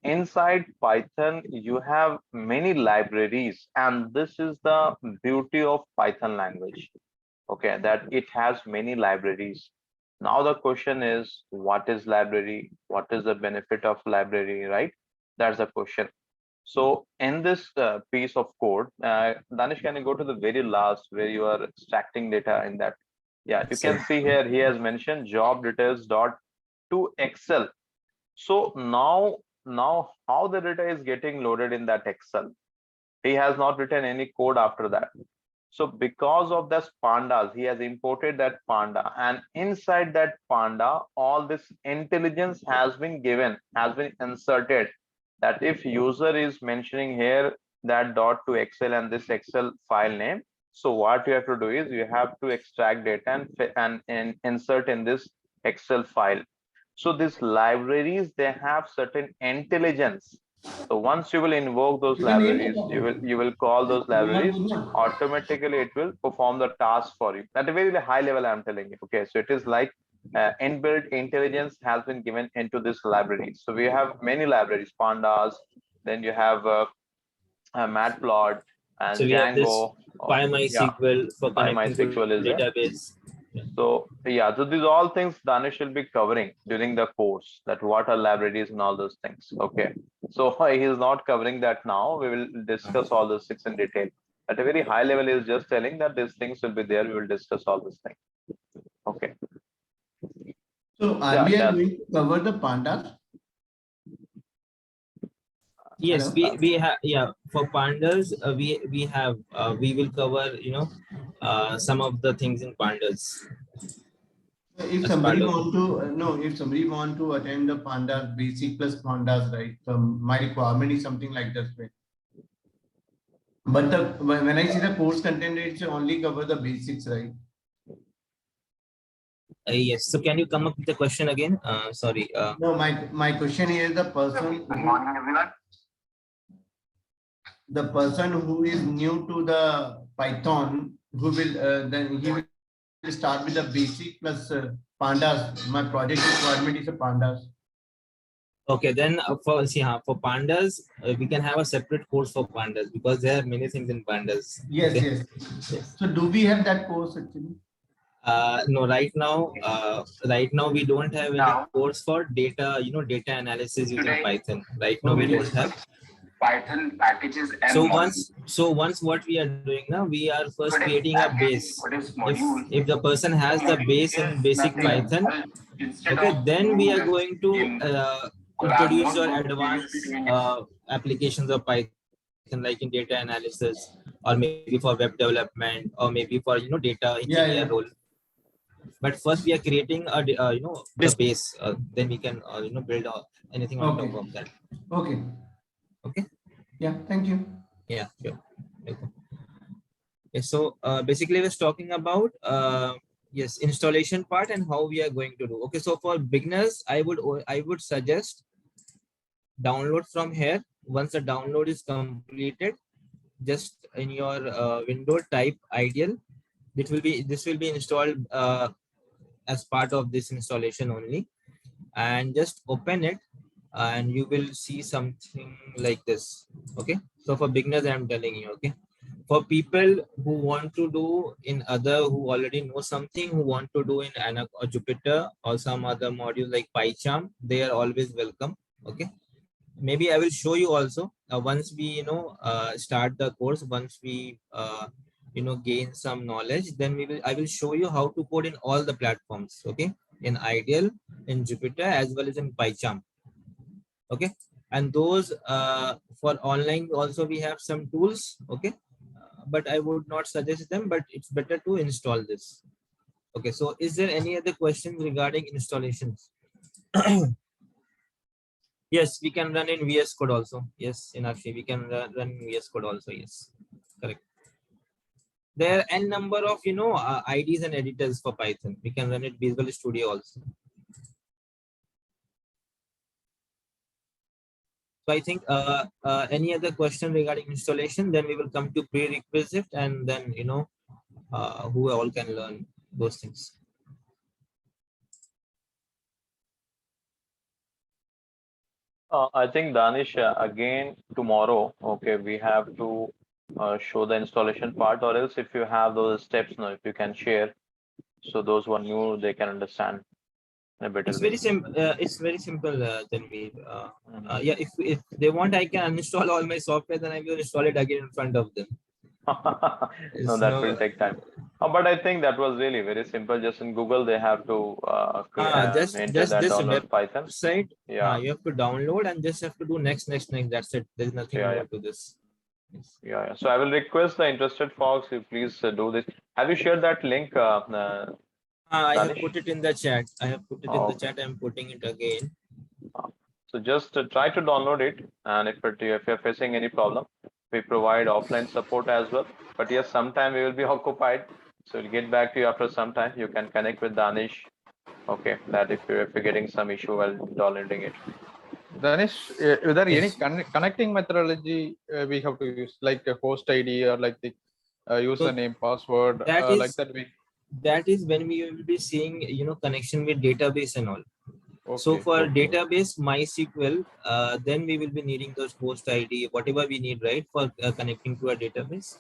D: Inside Python, you have many libraries, and this is the beauty of Python language, okay, that it has many libraries. Now the question is, what is library? What is the benefit of library, right? That's the question. So in this piece of code, Danish, can you go to the very last where you are extracting data in that? Yeah, you can see here he has mentioned job details dot to Excel. So now how the data is getting loaded in that Excel? He has not written any code after that. So because of this pandas, he has imported that panda, and inside that panda, all this intelligence has been given, has been inserted. That if user is mentioning here that dot to Excel and this Excel file name, so what you have to do is you have to extract data and insert in this Excel file. So these libraries, they have certain intelligence. So once you will invoke those libraries, you will call those libraries, automatically it will perform the task for you at a very high level. I'm telling you, okay. So it is like inbuilt intelligence has been given into this library. So we have many libraries, pandas, then you have Matplot and
B: So we have this
D: Django. Yeah,
B: PyMySQL for connecting to
D: PyMySQL is there.
B: database.
D: So yeah, so these all things Danish will be covering during the course, that what are libraries and all those things. Okay. So he is not covering that now. We will discuss all those things in detail. At a very high level, he is just telling that these things will be there. We will discuss all these things. Okay.
H: So are we going to cover the pandas?
B: Yes, we have, yeah, for pandas, we have we will cover, some of the things in pandas.
H: If somebody want to if somebody want to attend the pandas basic plus pandas, right? So my requirement is something like this way. But when I see the course content, it's only cover the basics, right?
B: Yes. So can you come up with the question again? Sorry.
H: No, my question is the person. Good morning, everyone. The person who is new to the Python, who will then he will start with the basic plus pandas. My project requirement is a pandas.
B: Okay, then for pandas, we can have a separate course for pandas because there are many things in pandas.
H: Yes,
B: okay?
H: yes. So do we have that course actually?
B: No, right now we don't have any course for data, data analysis using Python. Right now we don't have
I: Python packages and
B: so once what we are doing now, we are first creating a base. If the person has the base in basic Python, okay, then we are going to introduce your advanced applications of Python, like in data analysis, or maybe for web development, or maybe for data engineer role. But first we are creating a the base, then we can build anything on top of that.
H: Okay.
B: Okay.
H: Yeah, thank you.
B: Yeah, sure. Okay, so basically we're talking about yes, installation part and how we are going to do. Okay, so for beginners, I would suggest download from here. Once the download is completed, just in your window type ideal. This will be installed as part of this installation only. and just open it, and you will see something like this. Okay, so for beginners I'm telling you. Okay, for people who want to do in other, who already know something, who want to do in or Jupyter or some other module like PyCharm, they are always welcome. Okay, maybe I will show you also once we start the course. Once we gain some knowledge, then I will show you how to code in all the platforms. Okay, in Ideal, in Jupyter, as well as in PyCharm. Okay, and those for online also we have some tools. Okay, but I would not suggest them, but it's better to install this. Okay, so is there any other questions regarding installations? Yes, we can run in VS Code also. Yes, in Akshi, we can run in VS Code also. Yes, correct. There are n number of IDs and editors for Python. We can run it Visual Studio also. So I think any other question regarding installation, then we will come to prerequisite, and then who all can learn those things.
D: I think Danish, again tomorrow, okay, we have to show the installation part, or else if you have those steps now, if you can share, so those who are new, they can understand in a better
B: It's
D: way.
B: very simple. It's very simple. Tanveer. Yeah, if they want, I can uninstall all my software. Then I will install it again in front of them.
D: No,
B: It's
D: that will take time. But I think that was really very simple. Just in Google, they have to enter
B: just
D: that
B: this
D: download Python.
B: website.
D: Yeah,
B: You have to download and just have to do next. That's it. There's nothing
D: yeah,
B: more
D: yeah.
B: to this. Yes.
D: Yeah. So I will request the interested folks, you please do this. Have you shared that link,
B: I have
D: Danish?
B: put it in the chat. I have put it in the
D: Okay.
B: chat. I'm putting it again.
D: So just try to download it, and if you're facing any problem, we provide offline support as well. But yes, sometime we will be occupied, so we'll get back to you after some time. You can connect with Danish. Okay, that if you're getting some issue while downloading it.
E: Danish, is there any
B: Yes.
E: connecting methodology we have to use, like a host ID or like the username, password, like that?
B: That is when we will be seeing connection with database and all.
E: Okay,
B: so for
E: okay.
B: database MySQL, then we will be needing those host ID, whatever we need, right, for connecting to a database.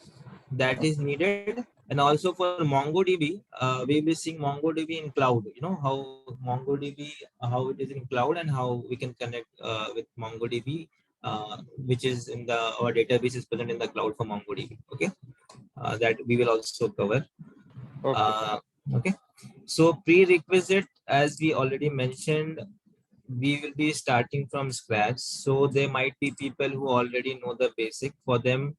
B: That is needed. And also for MongoDB, we will be seeing MongoDB in cloud. You know how MongoDB, how it is in cloud, and how we can connect with MongoDB, which is in our database is present in the cloud for MongoDB. Okay, that we will also cover. Okay. So prerequisite, as we already mentioned, we will be starting from scratch. So there might be people who already know the basic. For them,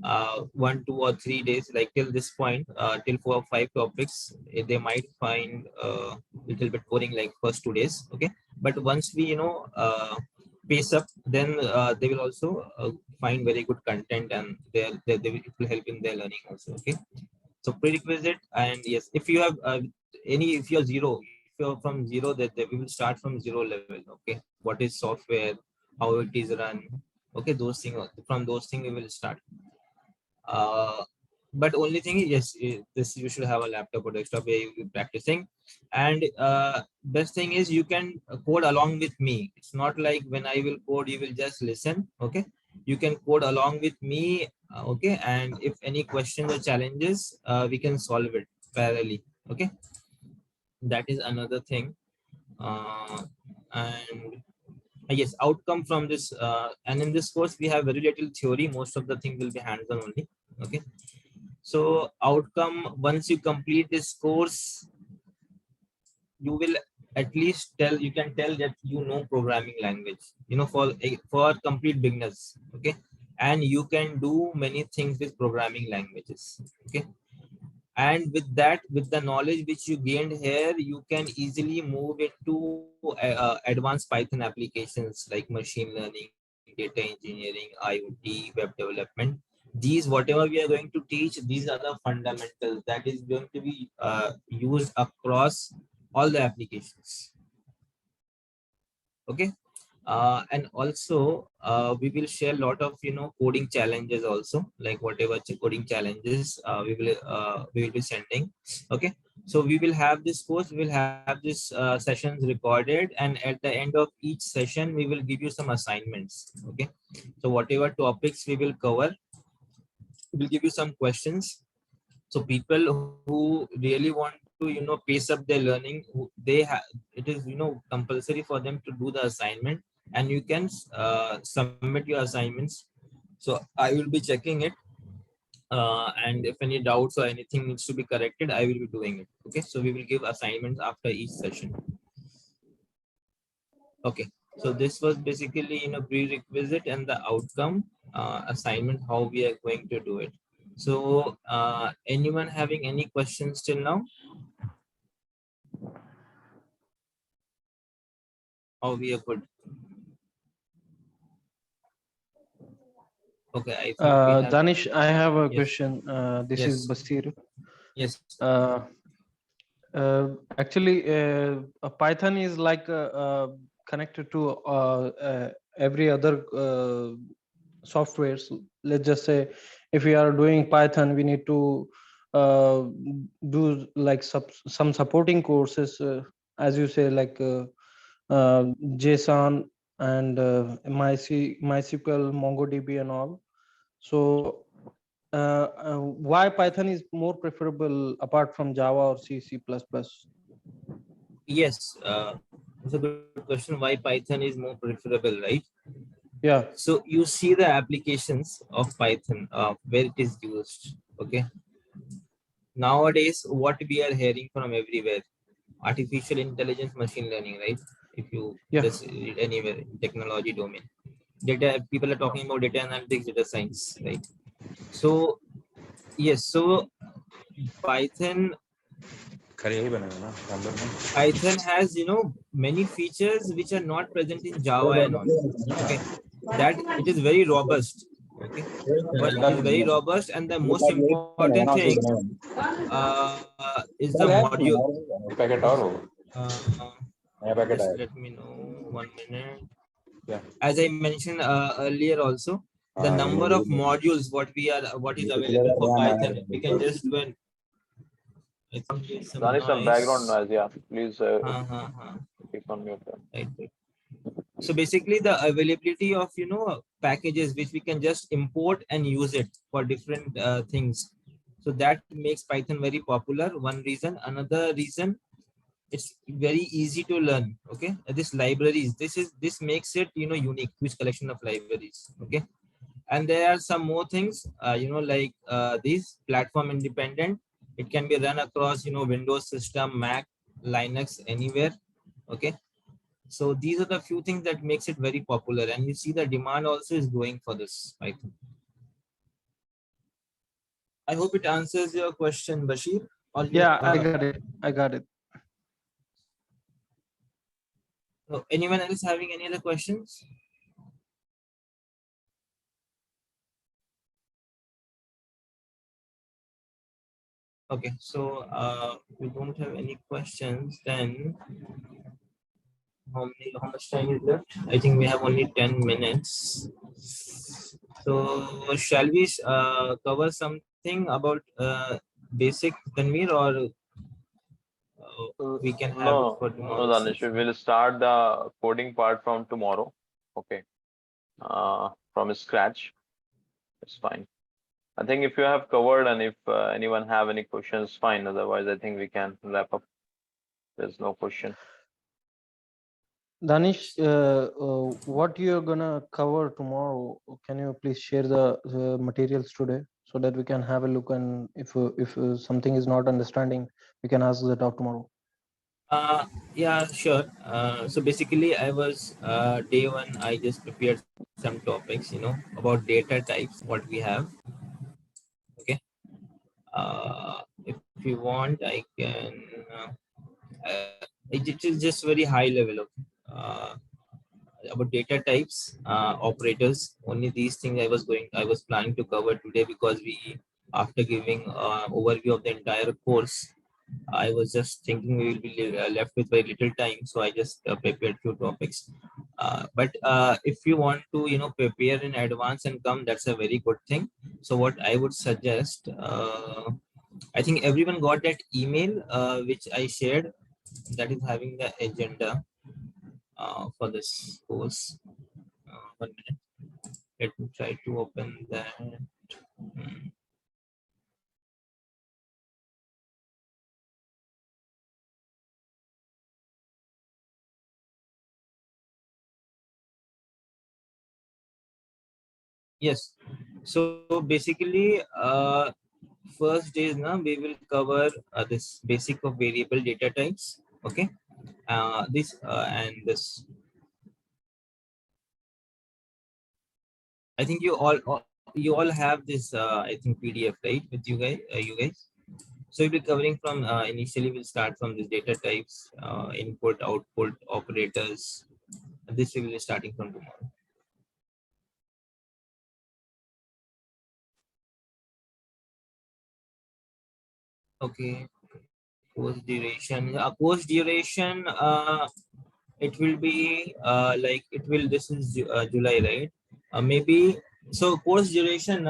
B: 1, 2, or 3 days, like till this point, till 4 or 5 topics, they might find a little bit boring, like first 2 days. Okay, but once we pace up, then they will also find very good content, and it will help in their learning also. Okay, so prerequisite, and yes, if you have if you're zero, if you're from zero, that we will start from zero level. Okay, what is software, how it is run. Okay, those things, from those things we will start. But only thing is, yes, this you should have a laptop or desktop where you'll be practicing. And best thing is you can code along with me. It's not like when I will code, you will just listen. Okay, you can code along with me. Okay, and if any questions or challenges, we can solve it parallelly. Okay, that is another thing. And yes, outcome from this, and in this course we have very little theory. Most of the thing will be hands-on only. Okay, so outcome, once you complete this course, you will at least you can tell that you know programming language, for complete beginners. Okay, and you can do many things with programming languages. Okay, and with that, with the knowledge which you gained here, you can easily move into advanced Python applications like machine learning, data engineering, IoT, web development. These, whatever we are going to teach, these are the fundamentals that is going to be used across all the applications. Okay, and also we will share a lot of coding challenges also, like whatever coding challenges we will be sending. Okay, So we will have this course, we will have this sessions recorded, and at the end of each session, we will give you some assignments. Okay. So whatever topics we will cover, we will give you some questions. So people who really want to, pace up their learning, they have, it is, compulsory for them to do the assignment, and you can submit your assignments. So I will be checking it. And if any doubts or anything needs to be corrected, I will be doing it. Okay, so we will give assignments after each session. Okay, so this was basically, prerequisite and the outcome assignment, how we are going to do it. So anyone having any questions till now? How we are good? Okay, I think we have.
J: Danish, I have a
B: Yes.
J: question. This
B: Yes.
J: is Basir.
B: Yes.
J: Actually, Python is like connected to every other software. So let's just say if we are doing Python, we need to do like some supporting courses, as you say, like JSON and MySQL, MongoDB, and all. So why Python is more preferable apart from Java or C, C++?
B: Yes, it's a good question. Why Python is more preferable, right?
J: Yeah.
B: So you see the applications of Python, where it is used. Okay. Nowadays, what we are hearing from everywhere, artificial intelligence, machine learning, right? If you just read anywhere in technology domain, data, people are talking about data analytics, data science, right? So yes, so Python has, many features which are not present in Java and all. Okay, that it is very robust. Okay, but it is very robust, and the most important thing is the module. Just let me know 1 minute. As I mentioned earlier, also the number of modules what is available for Python, we can just when I think there's some
D: There is some background
B: noise.
D: noise. Yeah, please keep on mute.
B: Right. So basically, the availability of packages which we can just import and use it for different things. So that makes Python very popular. One reason. Another reason, it's very easy to learn. Okay, this libraries. This makes it unique. Huge collection of libraries. Okay, and there are some more things. Like these platform independent. It can be run across Windows system, Mac, Linux, anywhere. Okay, so these are the few things that makes it very popular, and you see the demand also is growing for this Python. I hope it answers your question, Bashir.
J: Yeah, I got it. I got it.
B: So anyone else having any other questions? Okay, so we don't have any questions, then how much time is left? I think we have only 10 minutes. So shall we cover something about basic, Tanvir, or we can have it for tomorrow?
D: No, Danish, we will start the coding part from tomorrow. Okay. From scratch. It's fine. I think if you have covered, and if anyone have any questions, fine. Otherwise, I think we can wrap up. There's no question.
J: Danish, what you're gonna cover tomorrow? Can you please share the materials today so that we can have a look, and if something is not understanding, we can ask that out tomorrow.
B: Yeah, sure. So basically, I was day one. I just prepared some topics, about data types, what we have. Okay. If you want, I can. It is just very high level of about data types, operators. Only these things I was planning to cover today, because after giving overview of the entire course, I was just thinking we will be left with very little time, so I just prepared few topics. But if you want to, prepare in advance and come, that's a very good thing. So what I would suggest, I think everyone got that email which I shared, that is having the agenda for this course. 1 minute. Let me try to open that. Hmm. Yes. So basically, first is now we will cover this basic of variable data types. Okay. This and this. I think you all have this. I think PDF right with you guys. You guys. So we'll be covering from initially. We'll start from the data types, input, output, operators. This we will be starting from tomorrow. Okay. Course duration. Course duration. It will be like it will. This is July, right? Maybe so. Course duration.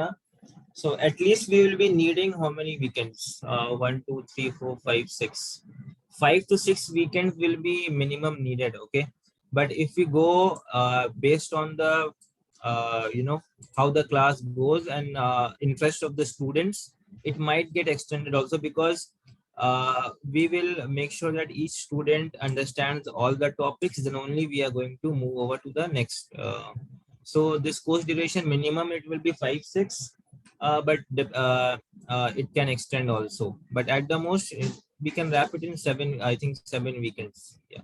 B: So at least we will be needing how many weekends? 1, 2, 3, 4, 5, 6. 5 to 6 weekends will be minimum needed. Okay, but if we go based on the how the class goes and interest of the students, it might get extended also, because we will make sure that each student understands all the topics. Then only we are going to move over to the next. So this course duration minimum it will be 5, 6, but it can extend also. But at the most, we can wrap it in 7. I think 7 weekends. Yeah.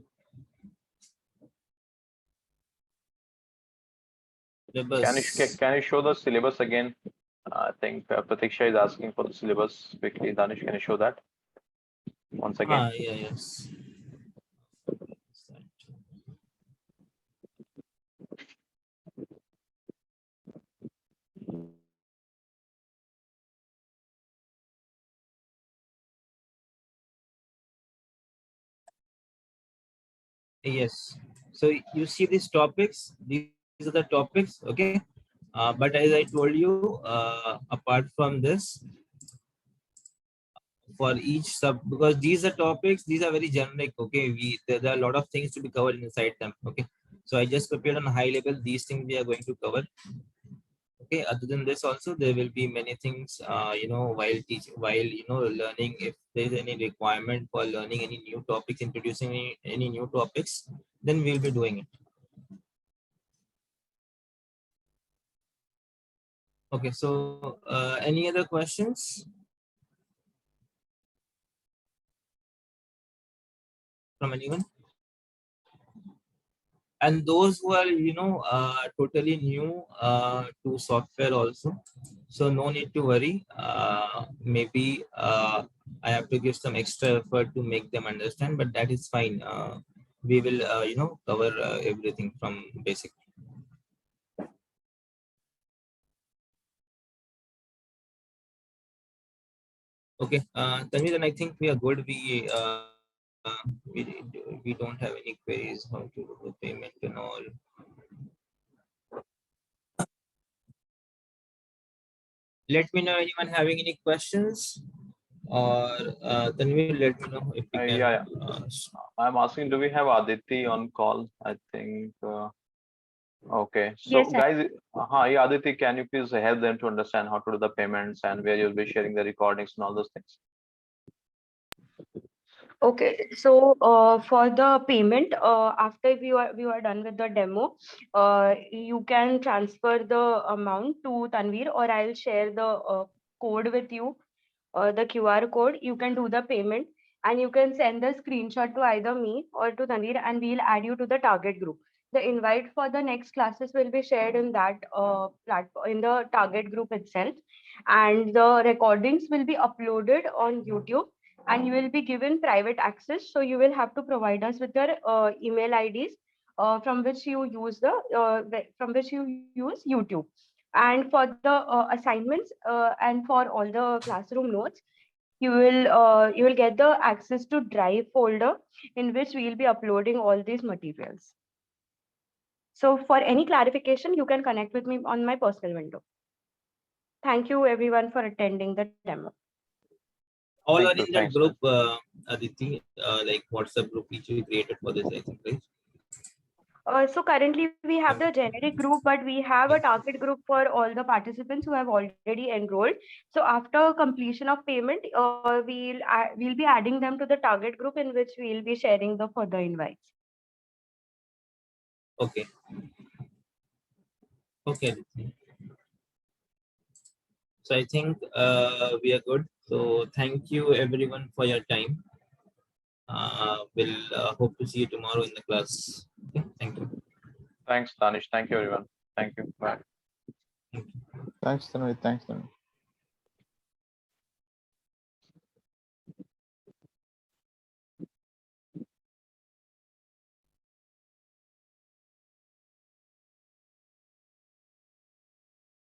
B: Syllabus.
D: Can you show the syllabus again? I think Pratiksha is asking for the syllabus quickly. Danish, can you show that once again?
B: Yeah, yes. Yes. So you see these topics. These are the topics. Okay. But as I told you, apart from this, for each sub, because these are topics, these are very generic. Okay, there are a lot of things to be covered inside them. Okay, so I just prepared on a high level these things we are going to cover. Okay, other than this also there will be many things while teaching, while learning. If there is any requirement for learning any new topics, introducing any new topics, then we'll be doing it. Okay, so any other questions from anyone? And those who are totally new to software also, so no need to worry. Maybe I have to give some extra effort to make them understand, but that is fine. We will cover everything from basic. Okay, Tanvi, then I think we are good. We don't have any queries how to do the payment and all. Let me know anyone having any questions, or Tanvi, let me know if we can.
D: Yeah. I'm asking, do we have Aditi on call? I think. Okay. So
A: Yes,
D: guys, yeah, Aditi, can you please help them to understand how to do the payments and where you'll be sharing the recordings and all those things?
A: okay, so for the payment, after we are done with the demo, you can transfer the amount to Tanvir, or I'll share the code with you, the QR code. You can do the payment, and you can send the screenshot to either me or to Tanvir, and we'll add you to the target group. The invite for the next classes will be shared in that platform, in the target group itself, and the recordings will be uploaded on YouTube, and you will be given private access. So you will have to provide us with your email IDs from which you use YouTube. And for the assignments and for all the classroom notes, you will get the access to Drive folder, in which we will be uploading all these materials. So for any clarification, you can connect with me on my personal window. Thank you everyone for attending the demo.
B: All
D: Thank
B: are
D: you.
B: in that
D: Thanks.
B: group, Aditi, like WhatsApp group which we created for this, I think, right?
A: So currently we have the generic group, but we have a target group for all the participants who have already enrolled. So after completion of payment, we'll be adding them to the target group in which we'll be sharing the further invites.
B: Okay. Okay, Aditi. So I think we are good. So thank you everyone for your time. We'll hope to see you tomorrow in the class. Okay, thank you.
D: Thanks, Danish. Thank you, everyone. Thank you. Bye.
E: Thanks, Tanvi. Thanks, Tanvi.